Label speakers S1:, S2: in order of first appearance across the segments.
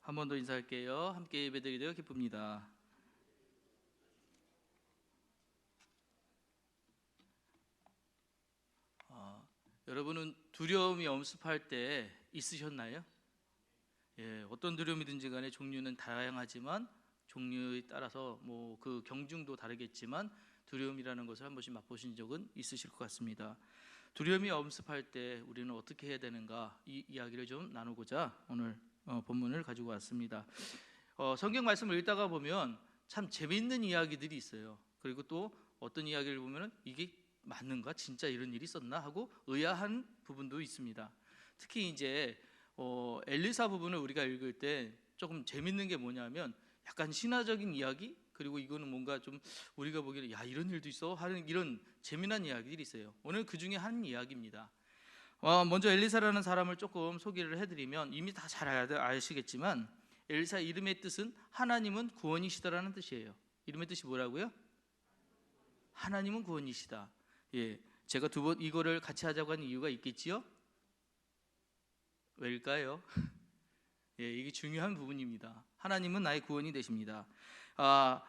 S1: 한 번 더 인사할게요. 함께 예배드리게 되어 기쁩니다. 여러분은 두려움이 엄습할 때 있으셨나요? 어떤 두려움이든지 간에 종류는 다양하지만 종류에 따라서 그 경중도 다르겠지만 두려움이라는 것을 한 번씩 맛보신 적은 있으실 것 같습니다. 두려움이 엄습할 때 우리는 어떻게 해야 되는가, 이 이야기를 좀 나누고자 오늘 본문을 가지고 왔습니다. 성경 말씀을 읽다가 보면 참 재미있는 이야기들이 있어요. 그리고 또 어떤 이야기를 보면 이게 맞는가? 진짜 이런 일이 있었나? 하고 의아한 부분도 있습니다. 특히 이제 엘리사 부분을 우리가 읽을 때 조금 재밌는 게 뭐냐면 약간 신화적인 이야기, 그리고 이거는 뭔가 좀 우리가 보기에는 야, 이런 일도 있어 하는 이런 재미난 이야기들이 있어요. 오늘 그 중에 한 이야기입니다. 먼저 엘리사라는 사람을 조금 소개를 해드리면 이미 다 잘 아시겠지만 엘리사 이름의 뜻은 하나님은 구원이시다라는 뜻이에요. 이름의 뜻이 뭐라고요? 하나님은 구원이시다. 제가 두 번 이거를 같이 하자고 하는 이유가 있겠지요? 왜일까요? 이게 중요한 부분입니다. 하나님은 나의 구원이 되십니다.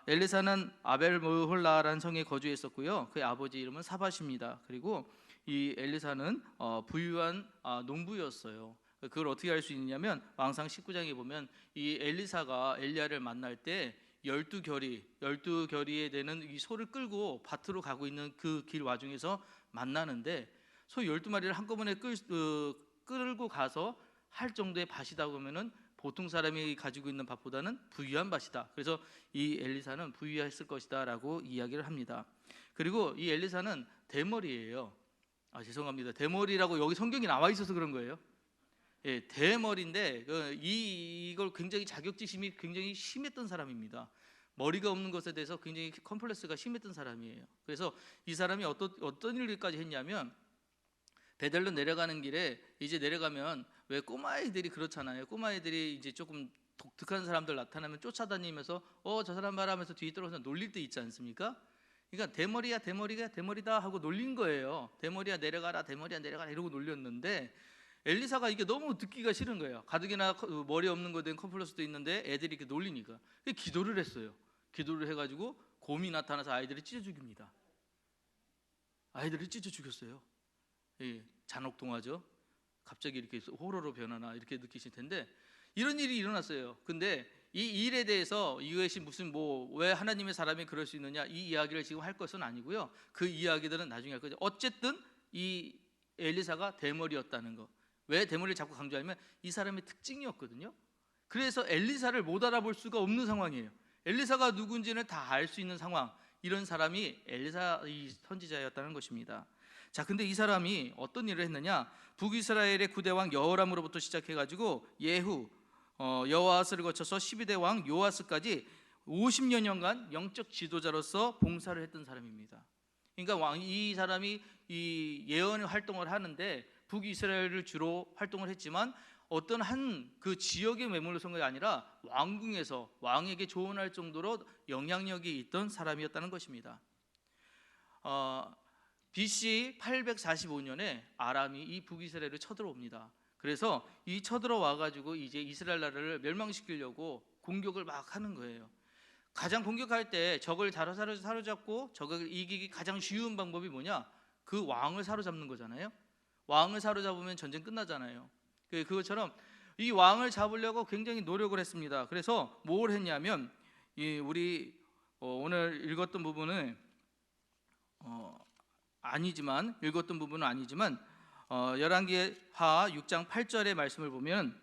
S1: 엘리사는 아벨므홀라라는 성에 거주했었고요. 그의 아버지 이름은 사밧입니다. 그리고 이 엘리사는 부유한 농부였어요. 그걸 어떻게 알 수 있냐면 왕상 19장에 보면 이 엘리사가 엘리야를 만날 때 12결의에 되는 이 소를 끌고 밭으로 가고 있는 그 길 와중에서 만나는데, 소 12마리를 한꺼번에 끌고 가서 할 정도의 밭이다 보면은 보통 사람이 가지고 있는 밭보다는 부유한 밭이다. 그래서 이 엘리사는 부유했을 것이다 라고 이야기를 합니다. 그리고 이 엘리사는 대머리예요. 죄송합니다. 대머리라고 여기 성경이 나와 있어서 그런 거예요. 대머리인데 이걸 굉장히 자격지심이 굉장히 심했던 사람입니다. 머리가 없는 것에 대해서 굉장히 컴플렉스가 심했던 사람이에요. 그래서 이 사람이 어떤 일까지 했냐면, 베델로 내려가는 길에 이제 내려가면 왜 꼬마애들이 그렇잖아요. 꼬마애들이 이제 조금 독특한 사람들 나타나면 쫓아다니면서 저 사람 봐라 하면서 뒤에 떨어져서 놀릴 때 있지 않습니까? 그러니까 대머리다 하고 놀린 거예요. 대머리야 내려가라, 대머리야 내려가라 이러고 놀렸는데, 엘리사가 이게 너무 듣기가 싫은 거예요. 가뜩이나 머리 없는 거에 대한 컴플렉스도 있는데 애들이 이렇게 놀리니까 기도를 했어요. 기도를 해가지고 곰이 나타나서 아이들을 찢어 죽입니다. 아이들을 찢어 죽였어요. 잔혹동화죠. 갑자기 이렇게 호러로 변하나 이렇게 느끼실 텐데 이런 일이 일어났어요. 근데 이 일에 대해서 이것이 무슨 왜 하나님의 사람이 그럴 수 있느냐, 이 이야기를 지금 할 것은 아니고요. 그 이야기들은 나중에 할 거죠. 어쨌든 이 엘리사가 대머리였다는 거. 왜 대머리를 자꾸 강조하냐면 이 사람의 특징이었거든요. 그래서 엘리사를 못 알아볼 수가 없는 상황이에요. 엘리사가 누군지는 다 알 수 있는 상황, 이런 사람이 엘리사 이 선지자였다는 것입니다. 자, 근데 이 사람이 어떤 일을 했느냐? 북이스라엘의 9대 왕 여호람으로부터 시작해가지고 예후, 여호아스를 거쳐서 12대 왕 요아스까지 50여년간 영적 지도자로서 봉사를 했던 사람입니다. 그러니까 이 사람이 이 예언 활동을 하는데 북이스라엘을 주로 활동을 했지만 어떤 한 그 지역에 머물러 선 것이 아니라 왕궁에서 왕에게 조언할 정도로 영향력이 있던 사람이었다는 것입니다. BC 845년에 아람이 이 북이스라엘을 쳐들어옵니다. 그래서 이 쳐들어와 가지고 이제 이스라엘 나라를 멸망시키려고 공격을 막 하는 거예요. 가장 공격할 때 적을 사로잡고 적을 이기기 가장 쉬운 방법이 뭐냐? 그 왕을 사로잡는 거잖아요. 왕을 사로잡으면 전쟁 끝나잖아요. 그것처럼 이 왕을 잡으려고 굉장히 노력을 했습니다. 그래서 뭘 했냐면 우리 오늘 읽었던 부분은 아니지만 열왕기하 6장 8절의 말씀을 보면,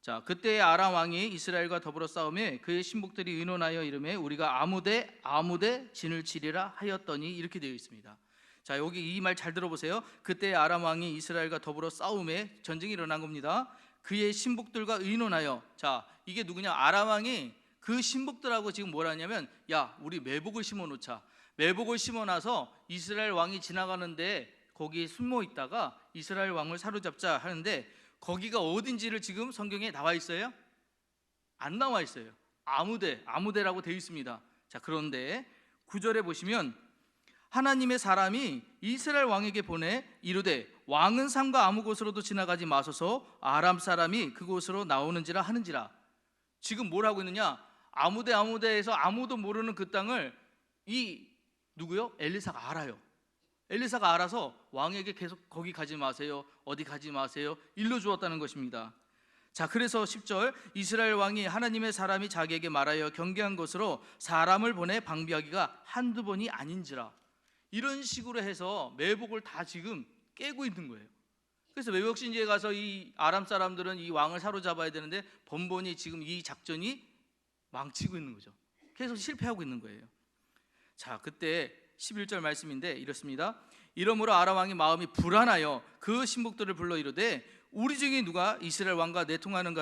S1: 자, 그때 아람 왕이 이스라엘과 더불어 싸움에 그의 신복들이 의논하여 이르매 우리가 아무데 진을 치리라 하였더니, 이렇게 되어 있습니다. 자, 여기 이 말 잘 들어보세요. 그때 아람 왕이 이스라엘과 더불어 싸움에 전쟁이 일어난 겁니다. 그의 신복들과 의논하여. 자, 이게 누구냐? 아람 왕이 그 신복들하고 지금 뭘 하냐면, 야, 우리 매복을 심어 놓자. 매복을 심어놔서 이스라엘 왕이 지나가는데 거기에 숨어 있다가 이스라엘 왕을 사로잡자 하는데, 거기가 어딘지를 지금 성경에 나와 있어요? 안 나와 있어요. 아무데라고 되어 있습니다. 자, 그런데 9절에 보시면 하나님의 사람이 이스라엘 왕에게 보내 이르되 왕은 산과 아무 곳으로도 지나가지 마소서 아람 사람이 그곳으로 나오는지라 하는지라. 지금 뭘 하고 있느냐? 아무데에서 아무도 모르는 그 땅을 이 누구요? 엘리사가 알아요. 엘리사가 알아서 왕에게 계속 거기 가지 마세요, 어디 가지 마세요 일러 주었다는 것입니다. 자, 그래서 10절, 이스라엘 왕이 하나님의 사람이 자기에게 말하여 경계한 곳으로 사람을 보내 방비하기가 한두 번이 아닌지라. 이런 식으로 해서 매복을 다 지금 깨고 있는 거예요. 그래서 매복신지에 가서 이 아람 사람들은 이 왕을 사로잡아야 되는데 번번이 지금 이 작전이 망치고 있는 거죠. 계속 실패하고 있는 거예요. 자, 그때 11절 말씀인데 이렇습니다. 이러므로 아람 왕이 마음이 불안하여 그 신복들을 불러 이르되 우리 중에 누가 이스라엘 왕과 내통하는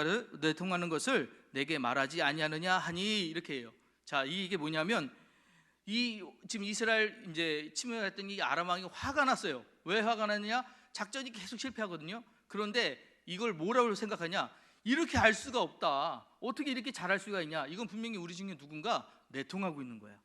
S1: 것을 내게 말하지 아니하느냐 하니, 이렇게 해요. 자, 이게 뭐냐면 이 지금 이스라엘 이제 침략했던 이 아람 왕이 화가 났어요. 왜 화가 났느냐? 작전이 계속 실패하거든요. 그런데 이걸 뭐라고 생각하냐? 이렇게 할 수가 없다. 어떻게 이렇게 잘할 수가 있냐? 이건 분명히 우리 중에 누군가 내통하고 있는 거야.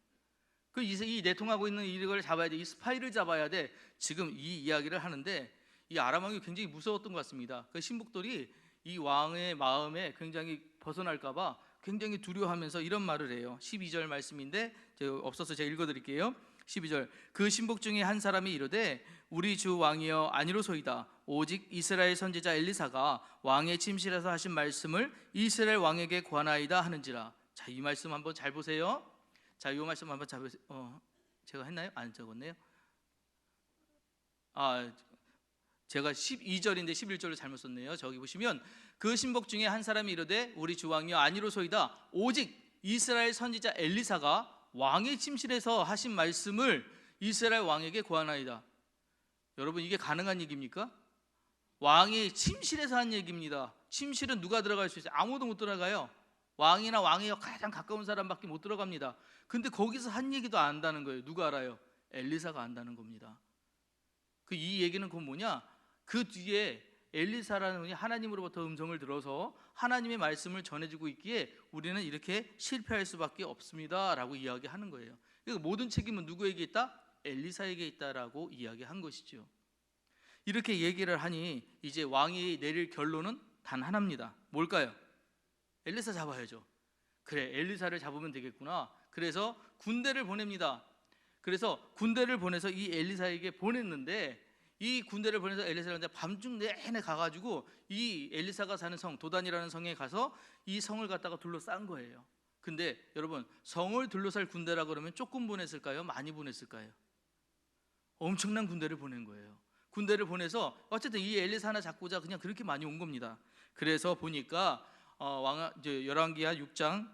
S1: 이 내통하고 있는 이걸 잡아야 돼. 이 스파이를 잡아야 돼. 지금 이 이야기를 하는데 이 아람 왕이 굉장히 무서웠던 것 같습니다. 그 신복들이 이 왕의 마음에 굉장히 벗어날까봐 굉장히 두려워하면서 이런 말을 해요. 12절 말씀인데 없어서 제가 읽어드릴게요. 12절, 그 신복 중에 한 사람이 이르되 우리 주 왕이여 아니로소이다. 오직 이스라엘 선지자 엘리사가 왕의 침실에서 하신 말씀을 이스라엘 왕에게 관하이다 하는지라. 자, 이 말씀 한번 잘 보세요. 자, 이 말씀 한번 잘 보세요. 제가 했나요? 안 적었네요. 제가 12절인데 11절을 잘못 썼네요. 저기 보시면 그 신복 중에 한 사람이 이르되 우리 주 왕이여 아니로소이다. 오직 이스라엘 선지자 엘리사가 왕의 침실에서 하신 말씀을 이스라엘 왕에게 고하나이다. 여러분, 이게 가능한 얘기입니까? 왕이 침실에서 한 얘기입니다. 침실은 누가 들어갈 수 있어요? 아무도 못 들어가요. 왕이나 왕에 가장 가까운 사람밖에 못 들어갑니다. 근데 거기서 한 얘기도 안다는 거예요. 누가 알아요? 엘리사가 안다는 겁니다. 이 얘기는 그건 뭐냐? 그 뒤에 엘리사라는 분이 하나님으로부터 음성을 들어서 하나님의 말씀을 전해주고 있기에 우리는 이렇게 실패할 수밖에 없습니다 라고 이야기하는 거예요. 그러니까 모든 책임은 누구에게 있다? 엘리사에게 있다라고 이야기한 것이죠. 이렇게 얘기를 하니 이제 왕이 내릴 결론은 단 하나입니다. 뭘까요? 엘리사 잡아야죠. 그래, 엘리사를 잡으면 되겠구나. 그래서 군대를 보냅니다. 그래서 군대를 보내서 이 엘리사에게 보냈는데, 이 군대를 보내서 엘리사가 밤중 내내 가가지고 이 엘리사가 사는 성 도단이라는 성에 가서 이 성을 갖다가 둘러싼 거예요. 근데 여러분, 성을 둘러쌀 군대라 그러면 조금 보냈을까요? 많이 보냈을까요? 엄청난 군대를 보낸 거예요. 군대를 보내서 어쨌든 이 엘리사 하나 잡고자 그냥 그렇게 많이 온 겁니다. 그래서 보니까 열왕기하 6장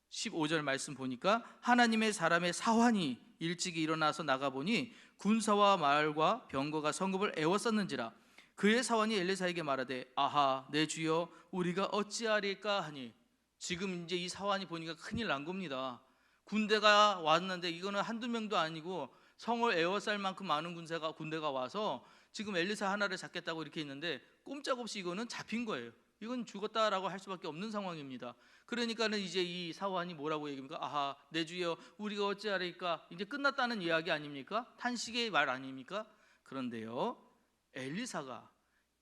S1: 15절 말씀 보니까 하나님의 사람의 사환이 일찍이 일어나서 나가보니 군사와 말과 병거가 성읍을 애워쌌는지라. 그의 사환이 엘리사에게 말하되 아하 내 주여 우리가 어찌하리까 하니. 지금 이제 이 사환이 보니까 큰일 난 겁니다. 군대가 왔는데 이거는 한두 명도 아니고 성을 에워쌀 만큼 많은 군대가 와서 지금 엘리사 하나를 잡겠다고 이렇게 있는데 꼼짝없이 이거는 잡힌 거예요. 이건 죽었다라고 할 수밖에 없는 상황입니다. 그러니까는 이제 이 사환이 뭐라고 얘기합니까? 아하 내 주여 우리가 어찌하리까. 이제 끝났다는 이야기 아닙니까? 탄식의 말 아닙니까? 그런데요, 엘리사가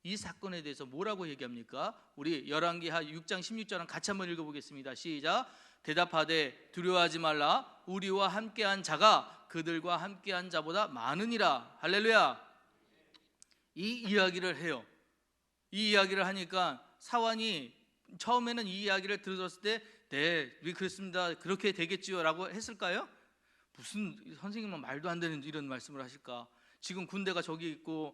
S1: 이 사건에 대해서 뭐라고 얘기합니까? 우리 열왕기하 6장 16절은 같이 한번 읽어보겠습니다. 시작. 대답하되 두려워하지 말라. 우리와 함께한 자가 그들과 함께한 자보다 많으니라. 할렐루야. 이 이야기를 해요. 이 이야기를 하니까 사환이 처음에는 이 이야기를 들었을 때 네, 그렇습니다, 그렇게 되겠지요 라고 했을까요? 무슨 선생님은 말도 안 되는 이런 말씀을 하실까? 지금 군대가 저기 있고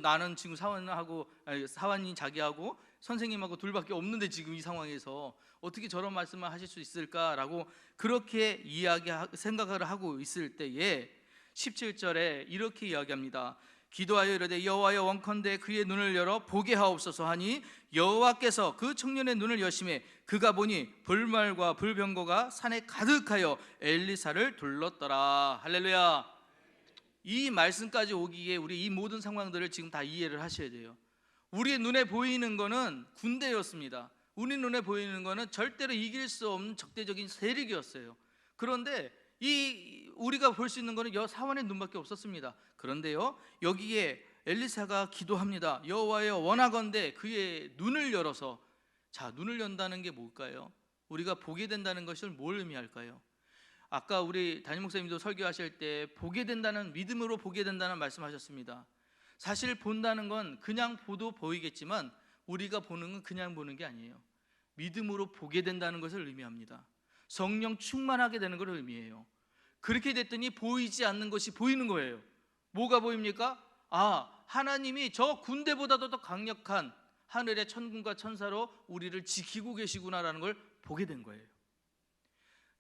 S1: 나는 지금 사환이 자기하고 선생님하고 둘밖에 없는데 지금 이 상황에서 어떻게 저런 말씀을 하실 수 있을까라고 그렇게 생각을 하고 있을 때에 17절에 이렇게 이야기합니다. 기도하여 이르되 여호와여 원컨대 그의 눈을 열어 보게 하옵소서 하니 여호와께서 그 청년의 눈을 여심해 그가 보니 불말과 불병거가 산에 가득하여 엘리사를 둘렀더라. 할렐루야. 이 말씀까지 오기에 우리 이 모든 상황들을 지금 다 이해를 하셔야 돼요. 우리의 눈에 보이는 거는 군대였습니다. 우리 눈에 보이는 거는 절대로 이길 수 없는 적대적인 세력이었어요. 그런데 우리가 볼 수 있는 거는 사환의 눈밖에 없었습니다. 그런데요, 여기에 엘리사가 기도합니다. 여호와여 원하건대 그의 눈을 열어서. 자, 눈을 연다는 게 뭘까요? 우리가 보게 된다는 것을 뭘 의미할까요? 아까 우리 담임 목사님도 설교하실 때 보게 된다는, 믿음으로 보게 된다는 말씀하셨습니다. 사실 본다는 건 그냥 보도 보이겠지만 우리가 보는 건 그냥 보는 게 아니에요. 믿음으로 보게 된다는 것을 의미합니다. 성령 충만하게 되는 걸 의미해요. 그렇게 됐더니 보이지 않는 것이 보이는 거예요. 뭐가 보입니까? 하나님이 저 군대보다도 더 강력한 하늘의 천군과 천사로 우리를 지키고 계시구나라는 걸 보게 된 거예요.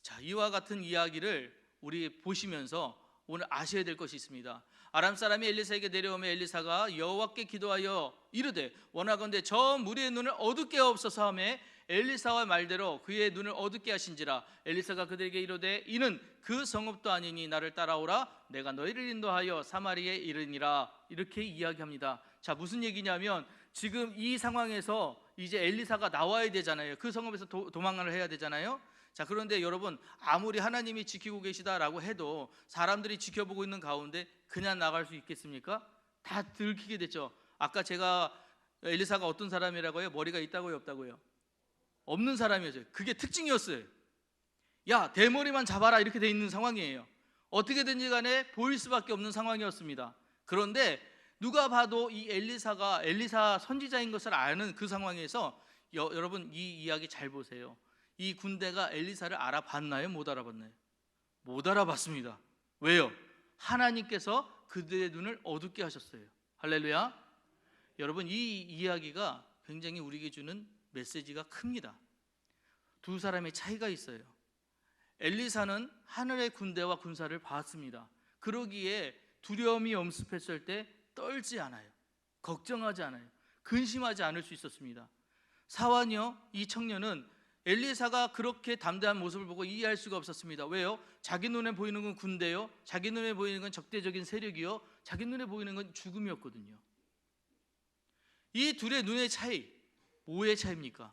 S1: 자, 이와 같은 이야기를 우리 보시면서 오늘 아셔야 될 것이 있습니다. 아람 사람이 엘리사에게 내려오며 엘리사가 여호와께 기도하여 이르되 원하건대 저 무리의 눈을 어둡게 하옵소서 하며 엘리사와 말대로 그의 눈을 어둡게 하신지라. 엘리사가 그들에게 이르되 이는 그 성읍도 아니니 나를 따라오라. 내가 너희를 인도하여 사마리아에 이르니라. 이렇게 이야기합니다. 자, 무슨 얘기냐면 지금 이 상황에서 이제 엘리사가 나와야 되잖아요. 그 성읍에서 도망을 해야 되잖아요. 자, 그런데 여러분, 아무리 하나님이 지키고 계시다라고 해도 사람들이 지켜보고 있는 가운데 그냥 나갈 수 있겠습니까? 다 들키게 됐죠. 아까 제가 엘리사가 어떤 사람이라고요? 머리가 있다고요, 없다고요? 없는 사람이었어요. 그게 특징이었어요. 야, 대머리만 잡아라, 이렇게 돼 있는 상황이에요. 어떻게든지 간에 보일 수밖에 없는 상황이었습니다. 그런데 누가 봐도 이 엘리사가 엘리사 선지자인 것을 아는 그 상황에서 여러분, 이 이야기 잘 보세요. 이 군대가 엘리사를 알아봤나요? 못 알아봤나요? 못 알아봤습니다. 왜요? 하나님께서 그들의 눈을 어둡게 하셨어요. 할렐루야. 여러분, 이 이야기가 굉장히 우리에게 주는 메시지가 큽니다. 두 사람의 차이가 있어요. 엘리사는 하늘의 군대와 군사를 봤습니다. 그러기에 두려움이 엄습했을 때 떨지 않아요. 걱정하지 않아요. 근심하지 않을 수 있었습니다. 사완이요, 이 청년은 엘리사가 그렇게 담대한 모습을 보고 이해할 수가 없었습니다. 왜요? 자기 눈에 보이는 건 군대요, 자기 눈에 보이는 건 적대적인 세력이요, 자기 눈에 보이는 건 죽음이었거든요. 이 둘의 눈의 차이, 뭐의 차이입니까?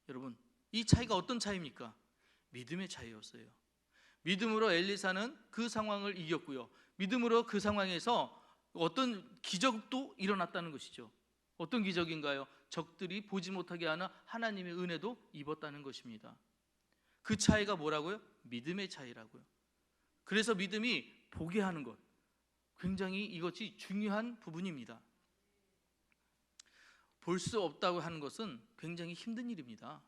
S1: 여러분, 이 차이가 어떤 차이입니까? 믿음의 차이였어요. 믿음으로 엘리사는 그 상황을 이겼고요, 믿음으로 그 상황에서 어떤 기적도 일어났다는 것이죠. 어떤 기적인가요? 적들이 보지 못하게 하는 하나님의 은혜도 입었다는 것입니다. 그 차이가 뭐라고요? 믿음의 차이라고요. 그래서 믿음이 보게 하는 것, 굉장히 이것이 중요한 부분입니다. 볼 수 없다고 하는 것은 굉장히 힘든 일입니다.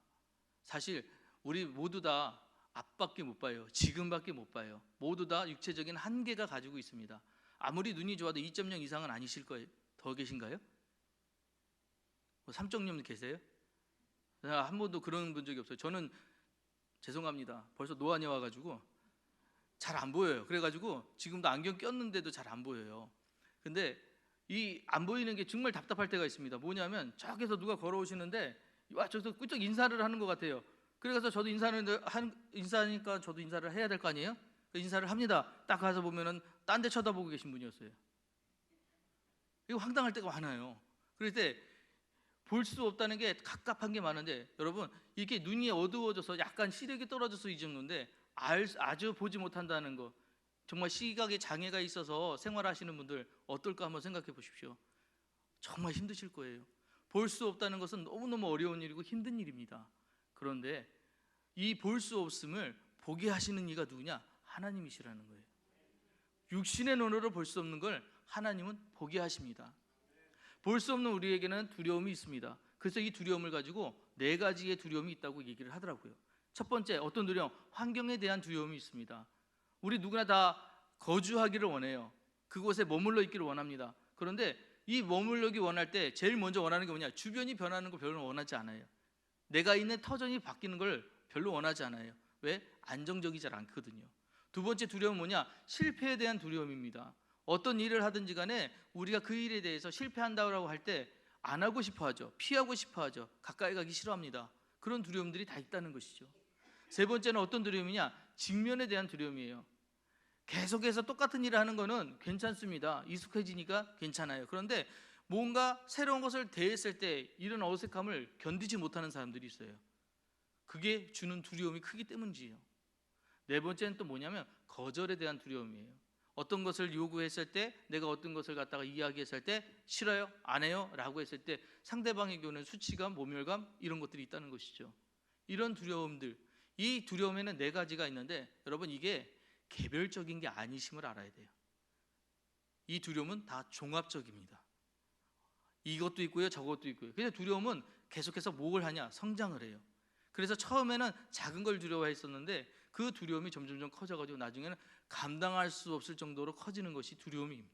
S1: 사실 우리 모두 다 앞밖에 못 봐요. 지금밖에 못 봐요. 모두 다 육체적인 한계가 가지고 있습니다. 아무리 눈이 좋아도 2.0 이상은 아니실 거예요. 더 계신가요? 3.0 계세요? 한 번도 그런 본 적이 없어요. 저는 죄송합니다. 벌써 노안이 와가지고 잘 안 보여요. 그래가지고 지금도 안경 꼈는데도 잘 안 보여요. 근데 이 안 보이는 게 정말 답답할 때가 있습니다. 뭐냐면 저기서 누가 걸어오시는데 와, 저기서 꿀쩍 인사를 하는 것 같아요. 그래서 저도 인사하니까 저도 인사를 해야 될 거 아니에요? 인사를 합니다. 딱 가서 보면은 딴 데 쳐다보고 계신 분이었어요. 이거 황당할 때가 많아요. 그럴 때 볼 수 없다는 게 갑갑한 게 많은데, 여러분, 이렇게 눈이 어두워져서 약간 시력이 떨어져서 이 정도인데 아주 보지 못한다는 거, 정말 시각에 장애가 있어서 생활하시는 분들 어떨까 한번 생각해 보십시오. 정말 힘드실 거예요. 볼 수 없다는 것은 너무너무 어려운 일이고 힘든 일입니다. 그런데 이 볼 수 없음을 보게 하시는 이가 누구냐? 하나님이시라는 거예요. 육신의 눈으로 볼 수 없는 걸 하나님은 보게 하십니다. 볼 수 없는 우리에게는 두려움이 있습니다. 그래서 이 두려움을 가지고 4가지의 두려움이 있다고 얘기를 하더라고요. 첫 번째, 어떤 두려움? 환경에 대한 두려움이 있습니다. 우리 누구나 다 거주하기를 원해요. 그곳에 머물러 있기를 원합니다. 그런데 이 머물러기 원할 때 제일 먼저 원하는 게 뭐냐? 주변이 변하는 걸 별로 원하지 않아요. 내가 있는 터전이 바뀌는 걸 별로 원하지 않아요. 왜? 안정적이지 않거든요. 두 번째 두려움은 뭐냐? 실패에 대한 두려움입니다. 어떤 일을 하든지 간에 우리가 그 일에 대해서 실패한다고 할 때 안 하고 싶어 하죠. 피하고 싶어 하죠. 가까이 가기 싫어합니다. 그런 두려움들이 다 있다는 것이죠. 세 번째는 어떤 두려움이냐? 직면에 대한 두려움이에요. 계속해서 똑같은 일을 하는 거는 괜찮습니다. 익숙해지니까 괜찮아요. 그런데 뭔가 새로운 것을 대했을 때 이런 어색함을 견디지 못하는 사람들이 있어요. 그게 주는 두려움이 크기 때문이지요. 네 번째는 또 뭐냐면 거절에 대한 두려움이에요. 어떤 것을 요구했을 때, 내가 어떤 것을 갖다가 이야기했을 때 싫어요, 안 해요 라고 했을 때 상대방의 경우는 수치감, 모멸감 이런 것들이 있다는 것이죠. 이런 두려움들, 이 두려움에는 네 가지가 있는데 여러분 이게 개별적인 게 아니심을 알아야 돼요. 이 두려움은 다 종합적입니다. 이것도 있고요, 저것도 있고요. 그래서 두려움은 계속해서 뭘 하냐? 성장을 해요. 그래서 처음에는 작은 걸 두려워했었는데 그 두려움이 점점점 커져가지고 나중에는 감당할 수 없을 정도로 커지는 것이 두려움입니다.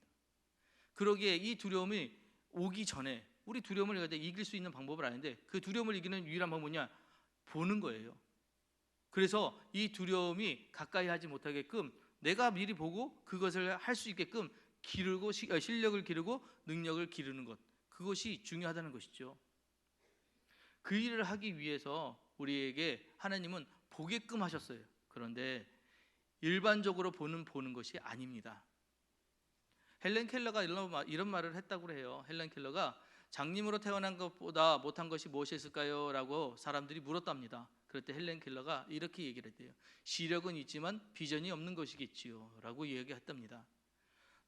S1: 그러기에 이 두려움이 오기 전에 우리 두려움을 이길 수 있는 방법을 아는데 그 두려움을 이기는 유일한 방법은 뭐냐? 보는 거예요. 그래서 이 두려움이 가까이 하지 못하게끔 내가 미리 보고 그것을 할 수 있게끔 기르고 실력을 기르고 능력을 기르는 것, 그것이 중요하다는 것이죠. 그 일을 하기 위해서 우리에게 하나님은 보게끔 하셨어요. 그런데 일반적으로 보는 것이 아닙니다. 헬렌 켈러가 이런 말을 했다고 해요. 헬렌 켈러가 장님으로 태어난 것보다 못한 것이 무엇이 있을까요? 라고 사람들이 물었답니다. 그럴 때 헬렌 켈러가 이렇게 얘기를 했대요. 시력은 있지만 비전이 없는 것이겠지요 라고 이야기했답니다.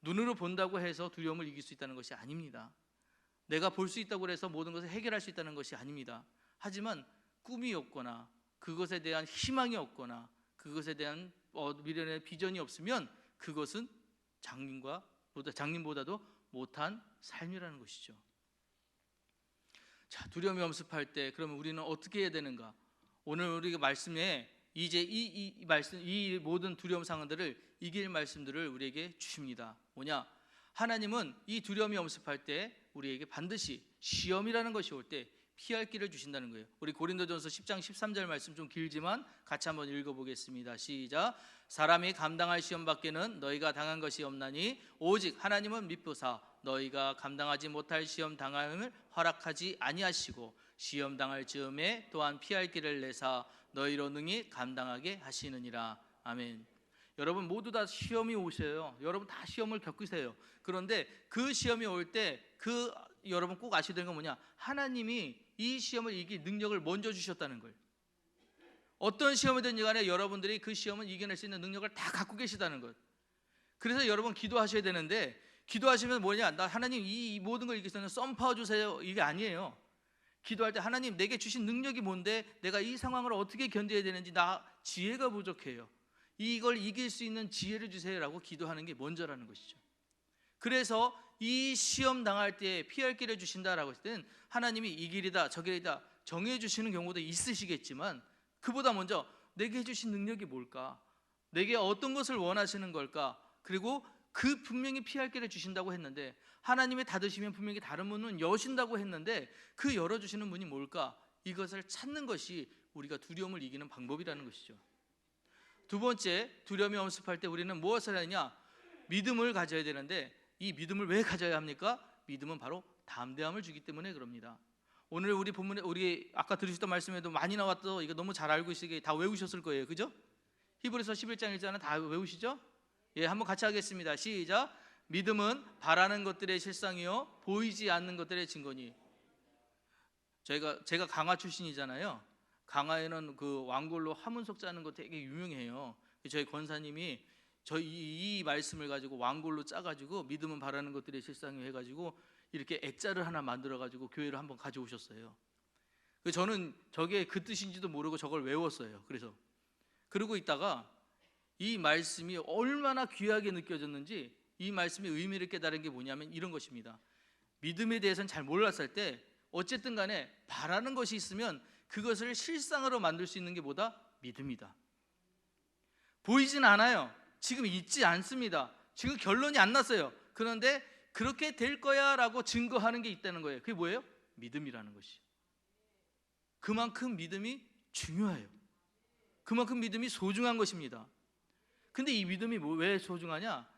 S1: 눈으로 본다고 해서 두려움을 이길 수 있다는 것이 아닙니다. 내가 볼 수 있다고 해서 모든 것을 해결할 수 있다는 것이 아닙니다. 하지만 꿈이 없거나 그것에 대한 희망이 없거나 그것에 대한 미래의 비전이 없으면 그것은 장님보다도 못한 삶이라는 것이죠. 자, 두려움이 엄습할 때 그러면 우리는 어떻게 해야 되는가? 오늘 우리가 말씀에 이제 이 모든 두려움 상황들을 이길 말씀들을 우리에게 주십니다. 뭐냐? 하나님은 이 두려움이 엄습할 때 우리에게 반드시 시험이라는 것이 올 때 피할 길을 주신다는 거예요. 우리 고린도전서 10장 13절 말씀 좀 길지만 같이 한번 읽어보겠습니다. 시작. 사람이 감당할 시험 밖에는 너희가 당한 것이 없나니 오직 하나님은 미쁘사 너희가 감당하지 못할 시험 당함을 허락하지 아니하시고 시험 당할 즈음에 또한 피할 길을 내사 너희로 능히 감당하게 하시느니라. 아멘. 여러분 모두 다 시험이 오셔요. 여러분 다 시험을 겪으세요. 그런데 그 시험이 올 때 여러분 꼭 아셔야 되는 건 뭐냐? 하나님이 이 시험을 이길 능력을 먼저 주셨다는 거예요. 어떤 시험이든지 간에 여러분들이 그 시험을 이겨낼 수 있는 능력을 다 갖고 계시다는 것. 그래서 여러분 기도하셔야 되는데 기도하시면 뭐냐? 나 하나님 이 모든 걸 이길 수 있는 썸파워 주세요. 이게 아니에요. 기도할 때 하나님 내게 주신 능력이 뭔데 내가 이 상황을 어떻게 견뎌야 되는지 나 지혜가 부족해요. 이걸 이길 수 있는 지혜를 주세요라고 기도하는 게 먼저라는 것이죠. 그래서 이 시험 당할 때 피할 길을 주신다라고 했을 때는 하나님이 이 길이다 저 길이다 정해 주시는 경우도 있으시겠지만 그보다 먼저 내게 해주신 능력이 뭘까? 내게 어떤 것을 원하시는 걸까? 그리고 그 분명히 피할 길을 주신다고 했는데 하나님이 닫으시면 분명히 다른 문은 여신다고 했는데 그 열어주시는 문이 뭘까? 이것을 찾는 것이 우리가 두려움을 이기는 방법이라는 것이죠. 두 번째, 두려움이 엄습할 때 우리는 무엇을 하느냐? 믿음을 가져야 되는데 이 믿음을 왜 가져야 합니까? 믿음은 바로 담대함을 주기 때문에 그럽니다. 오늘 우리 본문에 우리 아까 들으셨던 말씀에도 많이 나왔던 이거 너무 잘 알고 있으시게 다 외우셨을 거예요. 그죠? 히브리서 11장 1절은 다 외우시죠? 예, 한번 같이 하겠습니다. 시작. 믿음은 바라는 것들의 실상이요 보이지 않는 것들의 증거니. 제가 강화 출신이잖아요. 강화에는 그 왕골로 화문석 짜는 거 되게 유명해요. 저희 권사님이 저희 이 말씀을 가지고 왕골로 짜가지고 믿음은 바라는 것들의 실상이 해가지고 이렇게 액자를 하나 만들어가지고 교회를 한번 가져오셨어요. 저는 저게 그 뜻인지도 모르고 저걸 외웠어요. 그래서 그러고 있다가 이 말씀이 얼마나 귀하게 느껴졌는지 이 말씀의 의미를 깨달은 게 뭐냐면 이런 것입니다. 믿음에 대해서는 잘 몰랐을 때 어쨌든 간에 바라는 것이 있으면 그것을 실상으로 만들 수 있는 게 뭐다? 믿음이다. 보이진 않아요. 지금 있지 않습니다. 지금 결론이 안 났어요. 그런데 그렇게 될 거야 라고 증거하는 게 있다는 거예요. 그게 뭐예요? 믿음이라는 것이. 그만큼 믿음이 중요해요. 그만큼 믿음이 소중한 것입니다. 근데 이 믿음이 왜 소중하냐?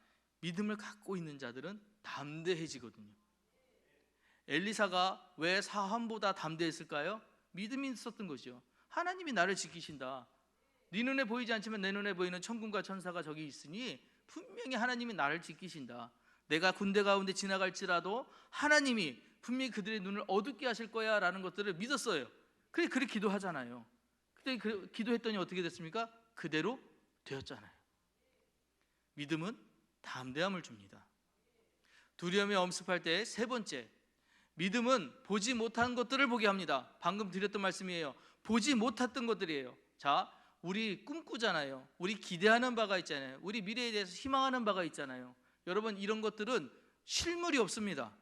S1: 믿음을 갖고 있는 자들은 담대해지거든요. 엘리사가 왜 사함보다 담대했을까요? 믿음이 있었던 것이죠. 하나님이 나를 지키신다. 네 눈에 보이지 않지만 내 눈에 보이는 천군과 천사가 저기 있으니 분명히 하나님이 나를 지키신다. 내가 군대 가운데 지나갈지라도 하나님이 분명히 그들의 눈을 어둡게 하실 거야 라는 것들을 믿었어요. 그래 기도하잖아요. 그때 기도했더니 어떻게 됐습니까? 그대로 되었잖아요. 믿음은 담대함을 줍니다. 두려움에 엄습할 때 세 번째, 믿음은 보지 못한 것들을 보게 합니다. 방금 드렸던 말씀이에요. 보지 못했던 것들이에요. 자, 우리 꿈꾸잖아요. 우리 기대하는 바가 있잖아요. 우리 미래에 대해서 희망하는 바가 있잖아요. 여러분, 이런 것들은 실물이 없습니다.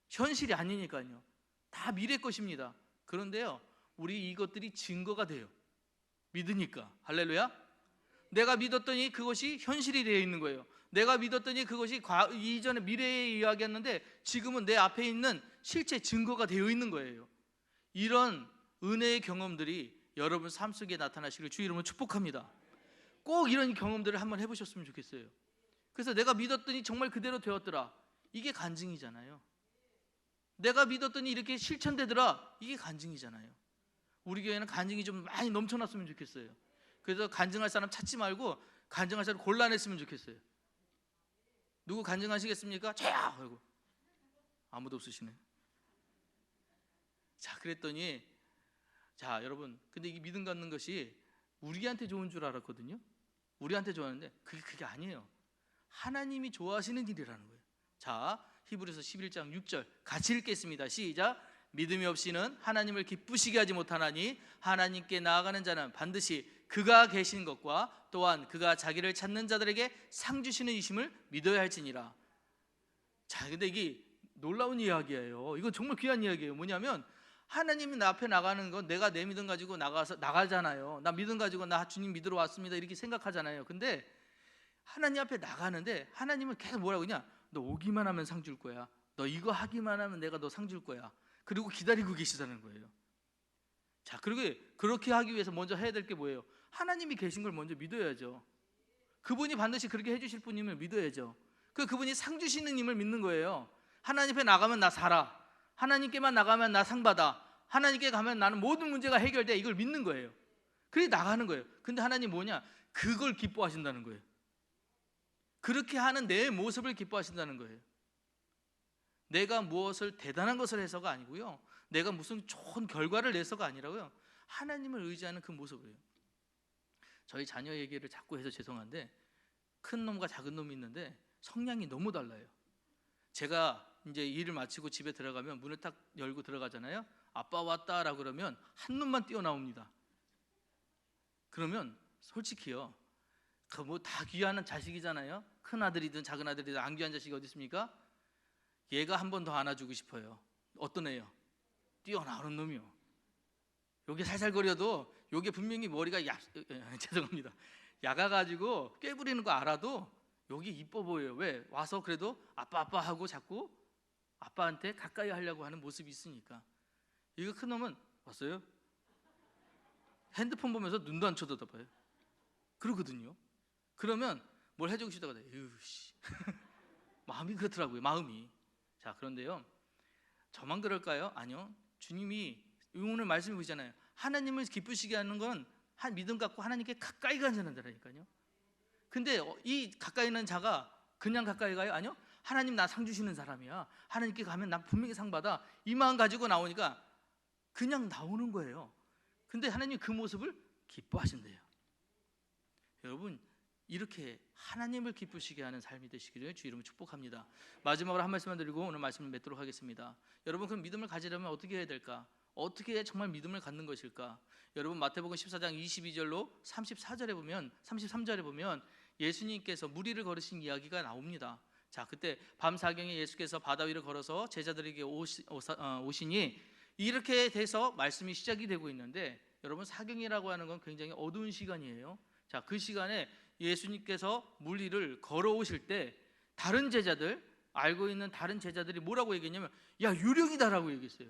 S1: 현실이 아니니까요. 다 미래 것입니다. 그런데요, 우리 이것들이 증거가 돼요. 믿으니까. 할렐루야. 내가 믿었더니 그것이 현실이 되어 있는 거예요. 내가 믿었더니 그것이 이전에 미래의 이야기였는데 지금은 내 앞에 있는 실제 증거가 되어 있는 거예요. 이런 은혜의 경험들이 여러분 삶 속에 나타나시길 주 이름으로 축복합니다. 꼭 이런 경험들을 한번 해보셨으면 좋겠어요. 그래서 내가 믿었더니 정말 그대로 되었더라. 이게 간증이잖아요. 내가 믿었더니 이렇게 실천되더라. 이게 간증이잖아요. 우리 교회는 간증이 좀 많이 넘쳐났으면 좋겠어요. 그래서 간증할 사람 찾지 말고 간증할 사람 골라냈으면 좋겠어요. 누구 간증하시겠습니까? 저야! 아이고, 아무도 없으시네. 자, 그랬더니 자, 여러분, 근데 이 믿음 갖는 것이 우리한테 좋은 줄 알았거든요. 우리한테 좋아하는데 그게 아니에요. 하나님이 좋아하시는 일이라는 거예요. 자, 히브리서 11장 6절 같이 읽겠습니다. 시작. 믿음이 없이는 하나님을 기쁘시게 하지 못하나니 하나님께 나아가는 자는 반드시 그가 계신 것과 또한 그가 자기를 찾는 자들에게 상 주시는 이심을 믿어야 할지니라. 자, 근데 이게 놀라운 이야기예요. 이거 정말 귀한 이야기예요. 뭐냐면 하나님이 나 앞에 나가는 건 내가 내 믿음 가지고 나가잖아요. 나 믿음 가지고 나 주님 믿으러 왔습니다 이렇게 생각하잖아요. 근데 하나님 앞에 나가는데 하나님은 계속 뭐라고 그러냐, 너 오기만 하면 상 줄 거야. 너 이거 하기만 하면 내가 너 상 줄 거야. 그리고 기다리고 계시다는 거예요. 자, 그리고 그렇게 하기 위해서 먼저 해야 될 게 뭐예요? 하나님이 계신 걸 먼저 믿어야죠. 그분이 반드시 그렇게 해주실 분임을 믿어야죠. 그분이 상 주시는 님을 믿는 거예요. 하나님 앞에 나가면 나 살아. 하나님께만 나가면 나 상 받아. 하나님께 가면 나는 모든 문제가 해결돼. 이걸 믿는 거예요. 그래 나가는 거예요. 근데 하나님 뭐냐? 그걸 기뻐하신다는 거예요. 그렇게 하는 내 모습을 기뻐하신다는 거예요. 내가 무엇을 대단한 것을 해서가 아니고요, 내가 무슨 좋은 결과를 내서가 아니라고요, 하나님을 의지하는 그 모습이에요. 저희 자녀 얘기를 자꾸 해서 죄송한데 큰 놈과 작은 놈이 있는데 성향이 너무 달라요. 제가 이제 일을 마치고 집에 들어가면 문을 딱 열고 들어가잖아요. 아빠 왔다라고 그러면 한 놈만 뛰어나옵니다. 그러면 솔직히요, 그 뭐 다 귀한 자식이잖아요. 큰 아들이든 작은 아들이든 안 귀한 자식이 어디 있습니까? 얘가 한 번 더 안아주고 싶어요. 어떤 애요? 뛰어나오는 놈이요. 요게 살살거려도 요게 분명히 머리가 죄송합니다. 야가가지고 꾀부리는 거 알아도 여기 이뻐 보여요. 왜? 와서 그래도 아빠 하고 자꾸 아빠한테 가까이 하려고 하는 모습이 있으니까. 이거 큰 놈은 왔어요? 핸드폰 보면서 눈도 안 쳐다봐요. 그러거든요. 그러면 뭘 해주고 싶다고 해요. 으씨. 마음이 그렇더라고요. 마음이. 자, 그런데요, 저만 그럴까요? 아니요. 주님이 오늘 말씀해 보시잖아요. 하나님을 기쁘시게 하는 건 한 믿음 갖고 하나님께 가까이 가는 자라니까요. 근데 이 가까이 있는 자가 그냥 가까이 가요? 아니요. 하나님 나 상 주시는 사람이야. 하나님께 가면 나 분명히 상 받아. 이 마음 가지고 나오니까 그냥 나오는 거예요. 근데 하나님 그 모습을 기뻐하신대요. 여러분, 이렇게 하나님을 기쁘시게 하는 삶이 되시기를 주 이름으로 축복합니다. 마지막으로 한 말씀만 드리고 오늘 말씀을 맺도록 하겠습니다. 여러분, 그럼 믿음을 가지려면 어떻게 해야 될까? 어떻게 정말 믿음을 갖는 것일까? 여러분, 마태복음 14장 22절로 34절에 보면 33절에 보면 예수님께서 무리를 걸으신 이야기가 나옵니다. 자, 그때 밤 사경에 예수께서 바다 위를 걸어서 제자들에게 오시니 이렇게 돼서 말씀이 시작이 되고 있는데, 여러분, 사경이라고 하는 건 굉장히 어두운 시간이에요. 자, 그 시간에 예수님께서 물리를 걸어오실 때 다른 제자들, 알고 있는 다른 제자들이 뭐라고 얘기했냐면, 야, 유령이다라고 얘기했어요.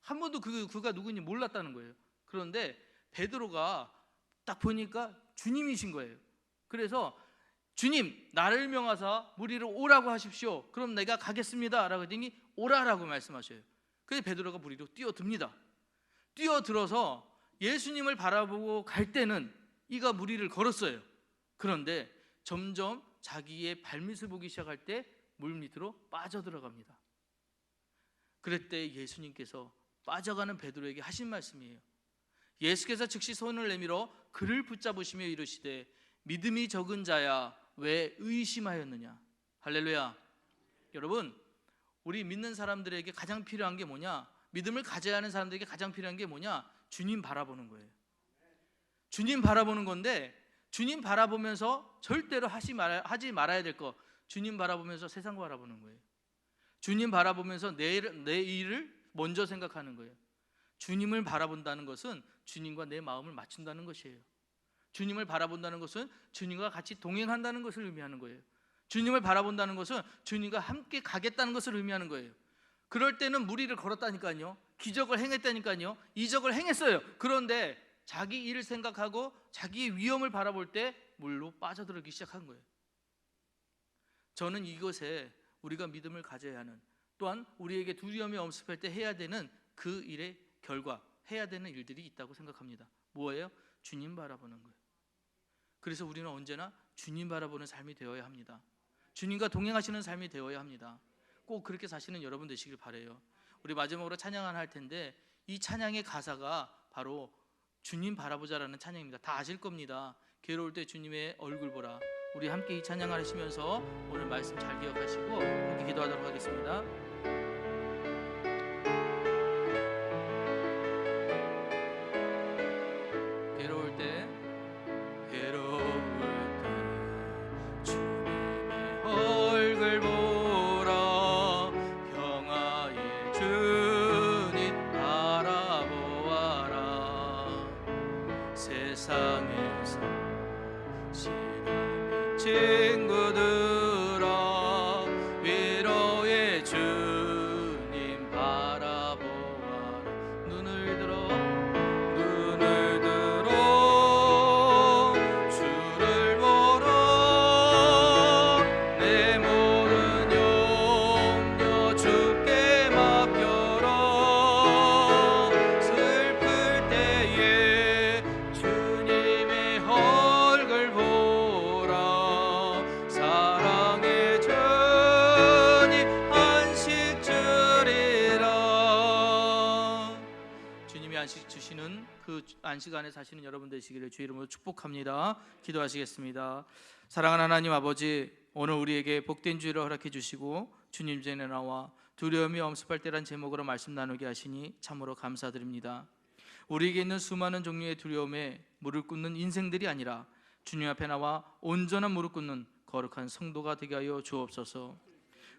S1: 한 번도 그가 누구인지 몰랐다는 거예요. 그런데 베드로가 딱 보니까 주님이신 거예요. 그래서 주님, 나를 명하사 무리를 오라고 하십시오. 그럼 내가 가겠습니다 라고 했더니 오라라고 말씀하셔요. 그래서 베드로가 무리로 뛰어듭니다. 뛰어들어서 예수님을 바라보고 갈 때는 이가 무리를 걸었어요. 그런데 점점 자기의 발밑을 보기 시작할 때 물 밑으로 빠져들어갑니다. 그랬때 예수님께서 빠져가는 베드로에게 하신 말씀이에요. 예수께서 즉시 손을 내밀어 그를 붙잡으시며 이르시되 믿음이 적은 자야 왜 의심하였느냐. 할렐루야. 여러분, 우리 믿는 사람들에게 가장 필요한 게 뭐냐? 믿음을 가져야 하는 사람들에게 가장 필요한 게 뭐냐? 주님 바라보는 거예요. 주님 바라보는 건데, 주님 바라보면서 절대로 하지 말아야 될 거, 주님 바라보면서 세상 바라보는 거예요. 주님 바라보면서 내 일을 먼저 생각하는 거예요. 주님을 바라본다는 것은 주님과 내 마음을 맞춘다는 것이에요. 주님을 바라본다는 것은 주님과 같이 동행한다는 것을 의미하는 거예요. 주님을 바라본다는 것은 주님과 함께 가겠다는 것을 의미하는 거예요. 그럴 때는 무리를 걸었다니까요. 기적을 행했다니까요. 이적을 행했어요. 그런데 자기 일을 생각하고 자기의 위험을 바라볼 때 물로 빠져들기 시작한 거예요. 저는 이것에 우리가 믿음을 가져야 하는, 또한 우리에게 두려움이 엄습할 때 해야 되는 그 일의 결과, 해야 되는 일들이 있다고 생각합니다. 뭐예요? 주님 바라보는 거예요. 그래서 우리는 언제나 주님 바라보는 삶이 되어야 합니다. 주님과 동행하시는 삶이 되어야 합니다. 꼭 그렇게 사시는 여러분 되시길 바라요. 우리 마지막으로 찬양을 할 텐데, 이 찬양의 가사가 바로 주님 바라보자라는 찬양입니다. 다 아실 겁니다. 괴로울 때 주님의 얼굴 보라. 우리 함께 이 찬양을 하시면서 오늘 말씀 잘 기억하시고 함께 기도하도록 하겠습니다. 괴로울 때 주님의 얼굴 보라. 평화의 주님 바라보아라. 세상에서 시련인 친구들아, 위로의 주님 바라보아라. 눈을 들어 주를 보라. 내 모든 염려 주께 맡겨라. 슬플 때에 주님의 얼굴 보라. 사랑의 주님 안식 주리라. 주님이 안식 주시는 그 안식 안에 사시는 여러분 되시기를 주 이름으로 축복합니다. 기도하시겠습니다. 사랑하는 하나님 아버지, 오늘 우리에게 복된 주일을 허락해 주시고 주님 전에 나와 두려움이 엄습할 때란 제목으로 말씀 나누게 하시니 참으로 감사드립니다. 우리에게 있는 수많은 종류의 두려움에 무릎 꿇는 인생들이 아니라 주님 앞에 나와 온전한 무릎 꿇는 거룩한 성도가 되게 하여 주옵소서.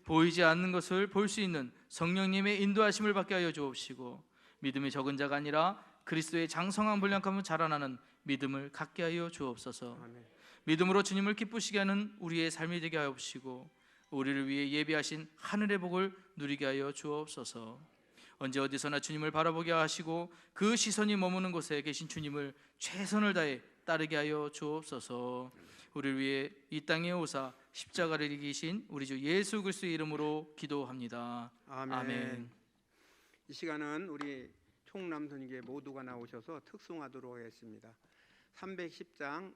S1: 보이지 않는 것을 볼 수 있는 성령님의 인도하심을 받게 하여 주옵시고, 믿음이 적은 자가 아니라 그리스도의 장성한 분량감을 자라나는 믿음을 갖게 하여 주옵소서.
S2: 아멘.
S1: 믿음으로 주님을 기쁘시게 하는 우리의 삶이 되게 하여 주시고, 우리를 위해 예비하신 하늘의 복을 누리게 하여 주옵소서. 언제 어디서나 주님을 바라보게 하시고 그 시선이 머무는 곳에 계신 주님을 최선을 다해 따르게 하여 주옵소서. 우리를 위해 이 땅에 오사 십자가를 이기신 우리 주 예수 그리스도의 이름으로 기도합니다.
S2: 아멘.
S1: 아멘.
S2: 이 시간은 우리 총남선교회 모두가 나오셔서 특송하도록 하겠습니다. 310장